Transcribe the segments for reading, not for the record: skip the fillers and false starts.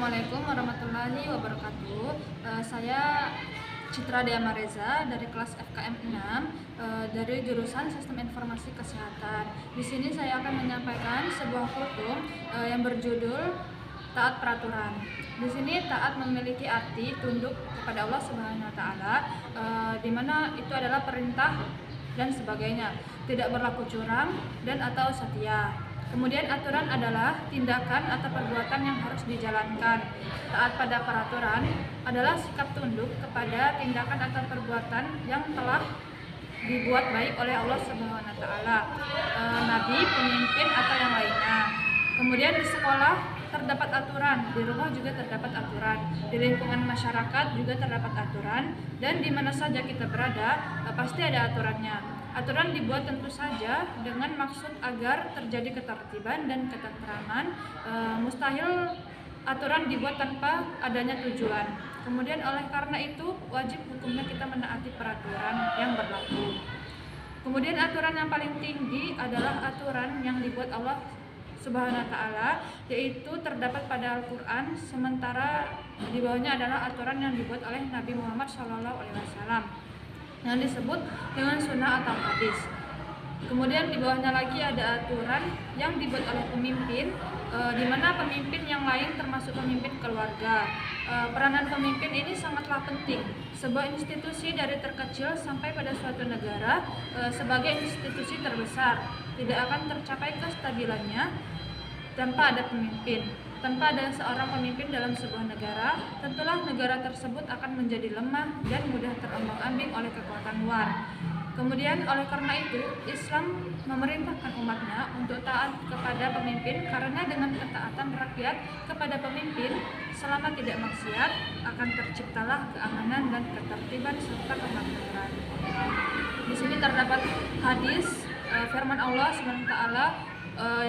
Assalamualaikum warahmatullahi wabarakatuh. Saya Citra Diama Reza dari kelas FKM 6 dari jurusan Sistem Informasi Kesehatan. Di sini saya akan menyampaikan sebuah kultum yang berjudul taat peraturan. Di sini taat memiliki arti tunduk kepada Allah Subhanahu wa taala, di mana itu adalah perintah dan sebagainya, tidak berlaku curang dan atau setia. Kemudian aturan adalah tindakan atau perbuatan yang harus dijalankan. Taat pada peraturan adalah sikap tunduk kepada tindakan atau perbuatan yang telah dibuat baik oleh Allah Subhanahu wa taala, nabi, pemimpin atau yang lainnya. Kemudian di sekolah terdapat aturan, di rumah juga terdapat aturan, di lingkungan masyarakat juga terdapat aturan, dan di mana saja kita berada pasti ada aturannya. Aturan dibuat tentu saja dengan maksud agar terjadi ketertiban dan ketentraman. Mustahil aturan dibuat tanpa adanya tujuan. Kemudian oleh karena itu wajib hukumnya kita menaati peraturan yang berlaku. Kemudian aturan yang paling tinggi adalah aturan yang dibuat Allah Subhanahu wa taala, yaitu terdapat pada Al-Qur'an, sementara di bawahnya adalah aturan yang dibuat oleh Nabi Muhammad SAW yang disebut dengan sunnah atau hadis. Kemudian di bawahnya lagi ada aturan yang dibuat oleh pemimpin, di mana pemimpin yang lain termasuk pemimpin keluarga. Peranan pemimpin ini sangatlah penting. Sebuah institusi dari terkecil sampai pada suatu negara sebagai institusi terbesar tidak akan tercapai kestabilannya tanpa ada pemimpin. Tanpa ada seorang pemimpin dalam sebuah negara, tentulah negara tersebut akan menjadi lemah dan mudah terombang-ambing oleh kekuatan luar. Kemudian oleh karena itu, Islam memerintahkan umatnya untuk taat kepada pemimpin, karena dengan ketaatan rakyat kepada pemimpin selama tidak maksiat akan terciptalah keamanan dan ketertiban serta kemakmuran. Di sini terdapat hadis firman Allah SWT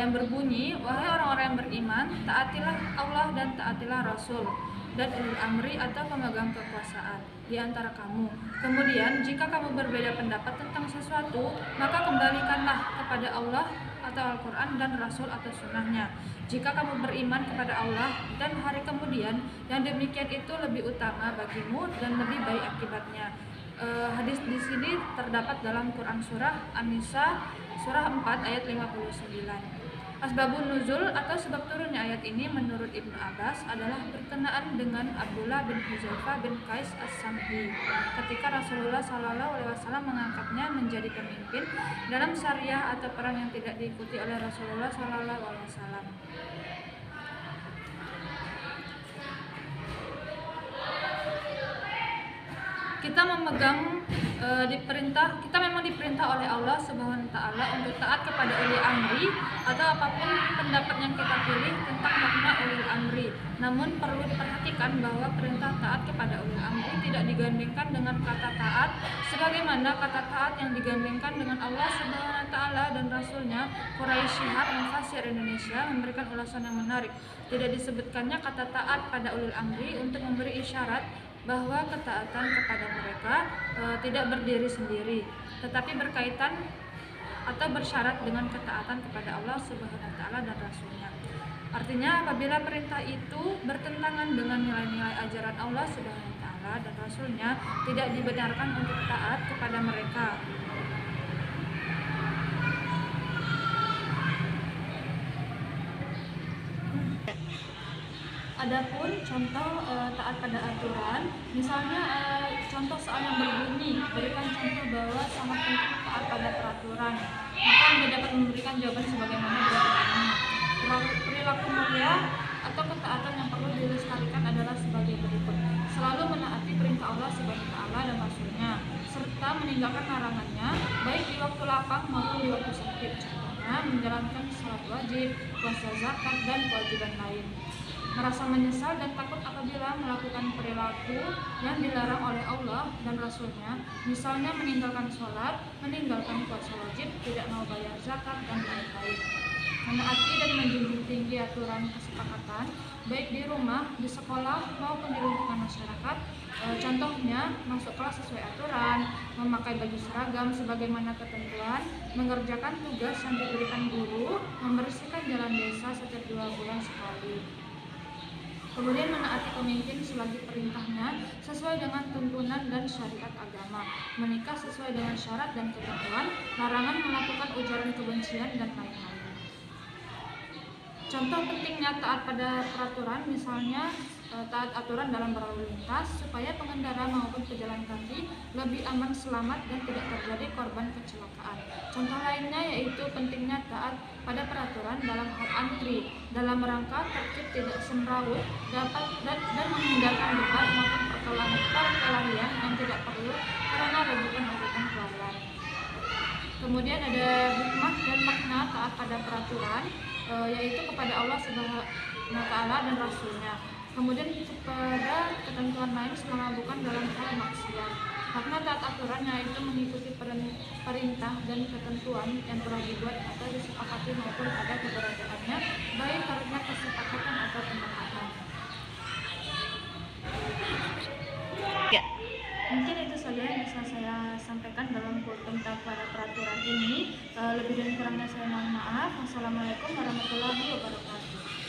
yang berbunyi, wahai orang-orang yang beriman, taatilah Allah dan taatilah Rasul dan ulil amri atau pemegang kekuasaan di antara kamu. Kemudian jika kamu berbeda pendapat tentang sesuatu, maka kembalikanlah kepada Allah atau Al-Quran dan Rasul atau sunnahnya. Jika kamu beriman kepada Allah dan hari kemudian, yang demikian itu lebih utama bagimu dan lebih baik akibatnya. Hadis di sini terdapat dalam Quran surah An-Nisa surah 4 ayat 59. Asbabun nuzul atau sebab turunnya ayat ini menurut Ibnu Abbas adalah berkenaan dengan Abdullah bin Huzaifah bin Qais As-Samhi ketika Rasulullah SAW mengangkatnya menjadi pemimpin dalam syariah atau perang yang tidak diikuti oleh Rasulullah SAW. Kita memang diperintah oleh Allah Subhanahu wa taala untuk taat kepada ulil amri atau apapun pendapat yang kita pilih tentang makna ulil amri. Namun perlu diperhatikan bahwa perintah taat kepada ulil amri tidak digandengkan dengan kata taat sebagaimana kata taat yang digandengkan dengan Allah Subhanahu wa taala dan Rasulnya. Quraisy Shihab Mufassir Indonesia memberikan ulasan yang menarik. Tidak disebutkannya kata taat pada ulil amri untuk memberi isyarat bahwa ketaatan kepada mereka tidak berdiri sendiri, tetapi berkaitan atau bersyarat dengan ketaatan kepada Allah Subhanahu wa taala dan Rasulnya. Artinya apabila perintah itu bertentangan dengan nilai-nilai ajaran Allah Subhanahu wa taala dan Rasulnya, tidak dibenarkan untuk taat kepada mereka. Adapun contoh taat pada aturan, misalnya contoh soal yang berbunyi, berikan contoh bahwa sangat penting taat pada peraturan, maka Anda dapat memberikan jawaban sebagaimana berikut ini. Perilaku mulia atau ketaatan yang perlu dilestarikan adalah sebagai berikut: selalu menaati perintah Allah Subhanahu wa taala dan Rasulnya, serta meninggalkan larangannya baik di waktu lapang maupun di waktu sempit. Contohnya menjalankan salat wajib, puasa, zakat, dan kewajiban lain. Merasa menyesal dan takut apabila melakukan perilaku yang dilarang oleh Allah dan Rasulnya, misalnya meninggalkan sholat, meninggalkan puasa wajib, tidak mau bayar zakat, dan lain-lain. Menaati dan menjunjung tinggi aturan kesepakatan, baik di rumah, di sekolah, maupun di lingkungan masyarakat. Contohnya, masuk kelas sesuai aturan, memakai baju seragam sebagaimana ketentuan, mengerjakan tugas yang diberikan guru, membersihkan jalan desa setiap 2 bulan sekali. Kemudian menaati pemimpin selagi perintahnya sesuai dengan tuntunan dan syariat agama, menikah sesuai dengan syarat dan ketentuan, larangan melakukan ujaran kebencian dan lain-lain. Contoh pentingnya taat pada peraturan, misalnya taat aturan dalam berlalu lintas supaya pengendara maupun pejalan kaki lebih aman, selamat, dan tidak terjadi korban kecelakaan. Contoh lainnya yaitu pentingnya taat pada peraturan dalam hal antri dalam rangka tertib tidak semrawut dan menghindarkan debat maupun perkelahian yang tidak perlu karena rebutan pelarian. Kemudian ada hikmah dan makna taat pada peraturan, yaitu kepada Allah Subhanahu wa Ta'ala dan Rasulnya. Kemudian kepada ketentuan lain selama bukan dalam hal maksiat. Karena taat aturan yaitu mengikuti perintah dan ketentuan yang telah dibuat atau disepakati maupun ada keberadaannya, baik karena kesepakatan atau penyepakatan. Ya. Mungkin itu saja yang bisa saya sampaikan dalam tentang pada peraturan ini. Lebih dan kurangnya saya mohon maaf. Wassalamualaikum warahmatullahi wabarakatuh.